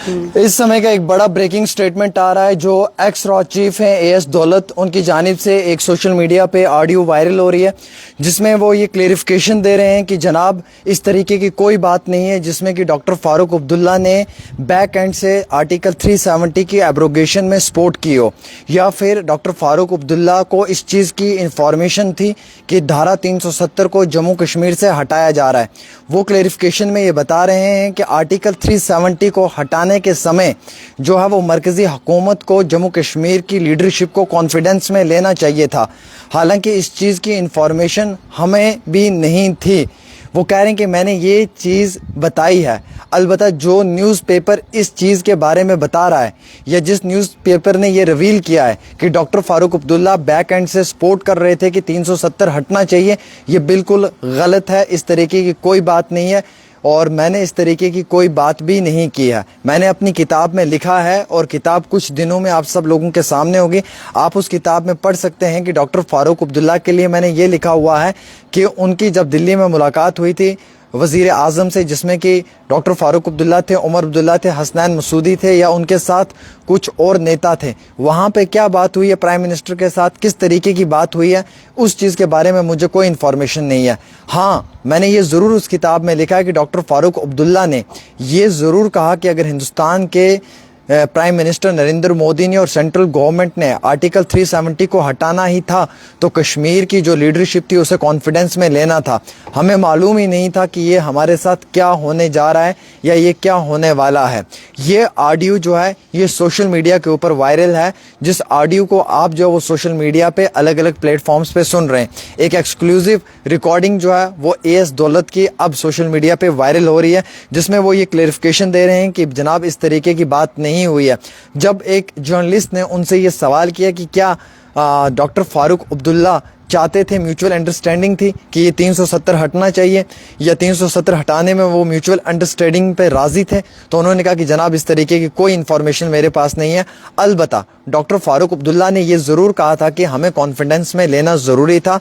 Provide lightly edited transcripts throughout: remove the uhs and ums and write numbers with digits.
اس سمے کا ایک بڑا بریکنگ سٹیٹمنٹ آ رہا ہے جو ایکس را چیف ہیں اے ایس دولت، ان کی جانب سے ایک سوشل میڈیا پہ آڈیو وائرل ہو رہی ہے جس میں وہ یہ کلیریفیکیشن دے رہے ہیں کہ جناب اس طریقے کی کوئی بات نہیں ہے جس میں کہ ڈاکٹر فاروق عبداللہ نے بیک اینڈ سے آرٹیکل 370 کی ایبروگیشن میں سپورٹ کی ہو، یا پھر ڈاکٹر فاروق عبداللہ کو اس چیز کی انفارمیشن تھی کہ دھارا 370 کو جموں کشمیر سے ہٹایا جا رہا ہے۔ وہ کلیریفیکیشن میں یہ بتا رہے ہیں کہ آرٹیکل 370 کو ہٹانے کے سمے جو ہے وہ مرکزی حکومت کو جموں کشمیر کی لیڈرشپ کو کانفیڈنس میں لینا چاہیے تھا، حالانکہ اس چیز کی انفارمیشن ہمیں بھی نہیں تھی۔ وہ کہہ رہے ہیں کہ میں نے یہ چیز بتائی ہے، البتہ جو نیوز پیپر اس چیز کے بارے میں بتا رہا ہے یا جس نیوز پیپر نے یہ ریویل کیا ہے کہ doctor Farooq Abdullah back and سے سپورٹ کر رہے تھے کہ 370 ہٹنا چاہیے، یہ بالکل غلط ہے۔ اس طریقے کی کوئی بات نہیں ہے اور میں نے اس طریقے کی کوئی بات بھی نہیں کی ہے۔ میں نے اپنی کتاب میں لکھا ہے اور کتاب کچھ دنوں میں آپ سب لوگوں کے سامنے ہوگی، آپ اس کتاب میں پڑھ سکتے ہیں کہ ڈاکٹر فاروق عبداللہ کے لیے میں نے یہ لکھا ہوا ہے کہ ان کی جب دلی میں ملاقات ہوئی تھی وزیر اعظم سے، جس میں کہ ڈاکٹر فاروق عبداللہ تھے، عمر عبداللہ تھے، حسنین مسعودی تھے یا ان کے ساتھ کچھ اور نیتا تھے، وہاں پہ کیا بات ہوئی ہے پرائم منسٹر کے ساتھ، کس طریقے کی بات ہوئی ہے، اس چیز کے بارے میں مجھے کوئی انفارمیشن نہیں ہے۔ ہاں میں نے یہ ضرور اس کتاب میں لکھا ہے کہ ڈاکٹر فاروق عبداللہ نے یہ ضرور کہا کہ اگر ہندوستان کے پرائم منسٹر نریندر مودی نے اور سینٹرل گورنمنٹ نے آرٹیکل 370 کو ہٹانا ہی تھا تو کشمیر کی جو لیڈرشپ تھی اسے کانفیڈنس میں لینا تھا۔ ہمیں معلوم ہی نہیں تھا کہ یہ ہمارے ساتھ کیا ہونے جا رہا ہے یا یہ کیا ہونے والا ہے۔ یہ آڈیو جو ہے یہ سوشل میڈیا کے اوپر وائرل ہے، جس آڈیو کو آپ جو وہ سوشل میڈیا پہ الگ الگ پلیٹ فارمز پہ سن رہے ہیں۔ ایک ایکسکلوزیو ریکارڈنگ جو ہے وہ اے ایس دولت کی اب سوشل میڈیا پہ وائرل ہو رہی ہے، جس میں وہ یہ کلیریفیکیشن دے رہے ہیں کہ جناب اس طریقے کی بات نہیں ہوئی ہے۔ جب ایک جرنلسٹ نے ان سے یہ سوال کیا کہ کیا ڈاکٹر فاروق عبداللہ چاہتے تھے، میوچول انڈرسٹینڈنگ تھی کہ یہ 370 ہٹنا چاہیے یا 370 ہٹانے میں وہ میوچول انڈرسٹینڈنگ پہ راضی تھے، تو انہوں نے کہا کہ جناب اس طریقے کی کوئی انفارمیشن میرے پاس نہیں ہے۔ البتہ ڈاکٹر فاروق عبداللہ نے یہ ضرور کہا تھا کہ ہمیں کانفیڈنس میں لینا ضروری تھا۔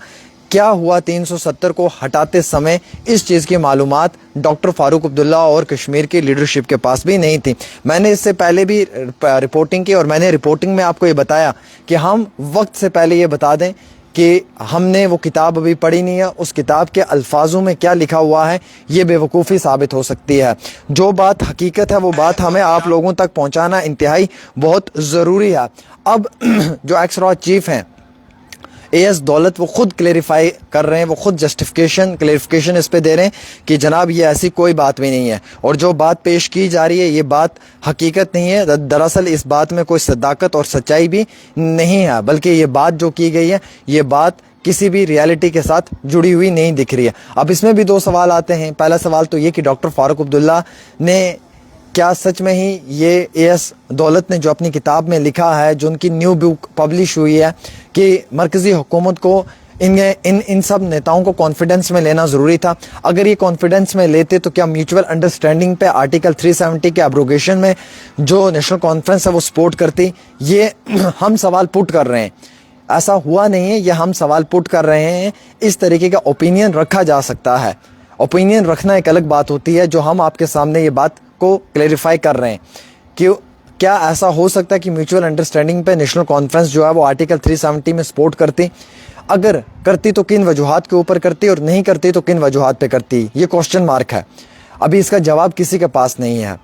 کیا ہوا 370 کو ہٹاتے سمے، اس چیز کی معلومات ڈاکٹر فاروق عبداللہ اور کشمیر کی لیڈرشپ کے پاس بھی نہیں تھی۔ میں نے اس سے پہلے بھی رپورٹنگ کی اور میں نے رپورٹنگ میں آپ کو یہ بتایا کہ ہم وقت سے پہلے یہ بتا دیں کہ ہم نے وہ کتاب ابھی پڑھی نہیں ہے، اس کتاب کے الفاظوں میں کیا لکھا ہوا ہے یہ بے وقوفی ثابت ہو سکتی ہے۔ جو بات حقیقت ہے وہ بات ہمیں آپ لوگوں تک پہنچانا انتہائی بہت ضروری ہے۔ اب جو ایکس را چیف ہیں اے ایس دولت، وہ خود کلیریفائی کر رہے ہیں، وہ خود کلیریفیکیشن اس پہ دے رہے ہیں کہ جناب یہ ایسی کوئی بات بھی نہیں ہے، اور جو بات پیش کی جا رہی ہے یہ بات حقیقت نہیں ہے۔ دراصل اس بات میں کوئی صداقت اور سچائی بھی نہیں ہے، بلکہ یہ بات جو کی گئی ہے یہ بات کسی بھی ریالٹی کے ساتھ جڑی ہوئی نہیں دکھ رہی ہے۔ اب اس میں بھی دو سوال آتے ہیں۔ پہلا سوال تو یہ کہ ڈاکٹر فاروق عبداللہ نے کیا سچ میں ہی یہ اے ایس دولت نے جو اپنی کتاب میں لکھا ہے، جو ان کی نیو بک پبلش ہوئی ہے کہ مرکزی حکومت کو ان سب نیتاؤں کو کانفیڈنس میں لینا ضروری تھا، اگر یہ کانفیڈنس میں لیتے تو کیا میوچول انڈرسٹینڈنگ پہ آرٹیکل 370 کے ایبروگیشن میں جو نیشنل کانفرنس ہے وہ سپورٹ کرتی؟ یہ ہم سوال پٹ کر رہے ہیں، ایسا ہوا نہیں ہے، یہ ہم سوال پٹ کر رہے ہیں۔ اس طریقے کا اوپینین رکھا جا سکتا ہے، اوپینین رکھنا ایک الگ بات ہوتی ہے، جو ہم آپ کے سامنے یہ بات کو کلیریفائی کر رہے ہیں کہ کیا ایسا ہو سکتا ہے کہ میوچول انڈرسٹینڈنگ پہ نیشنل کانفرنس جو ہے وہ آرٹیکل 370 میں سپورٹ کرتی؟ اگر کرتی تو کن وجوہات کے اوپر کرتی اور نہیں کرتی تو کن وجوہات پہ کرتی؟ یہ کوسچن مارک ہے، ابھی اس کا جواب کسی کے پاس نہیں ہے۔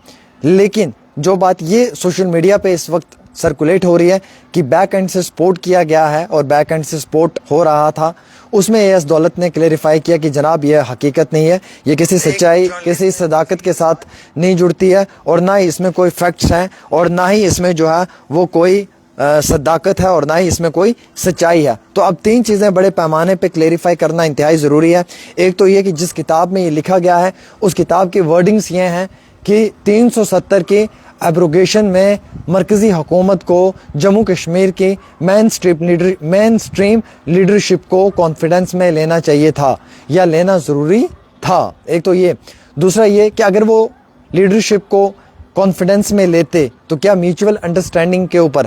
لیکن جو بات یہ سوشل میڈیا پہ اس وقت سرکولیٹ ہو رہی ہے کہ بیک اینڈ سے سپورٹ کیا گیا ہے اور بیک اینڈ سے سپورٹ ہو رہا تھا، اس میں اے ایس دولت نے کلیریفائی کیا کہ جناب یہ حقیقت نہیں ہے، یہ کسی سچائی کسی صداقت کے ساتھ نہیں جڑتی ہے، اور نہ ہی اس میں کوئی فیکٹس ہیں، اور نہ ہی اس میں جو ہے وہ کوئی صداقت ہے، اور نہ ہی اس میں کوئی سچائی ہے۔ تو اب تین چیزیں بڑے پیمانے پہ کلیریفائی کرنا انتہائی ضروری ہے۔ ایک تو یہ کہ جس کتاب میں یہ لکھا گیا ہے اس کتاب کی ورڈنگز یہ ہیں کہ 370 کے ایبروگیشن میں مرکزی حکومت کو جموں کشمیر کی مین سٹریم لیڈرشپ کو کانفیڈنس میں لینا چاہیے تھا یا لینا ضروری تھا۔ ایک تو یہ، دوسرا یہ کہ اگر وہ لیڈرشپ کو کانفیڈنس میں لیتے تو کیا میوچول انڈرسٹینڈنگ کے اوپر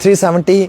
370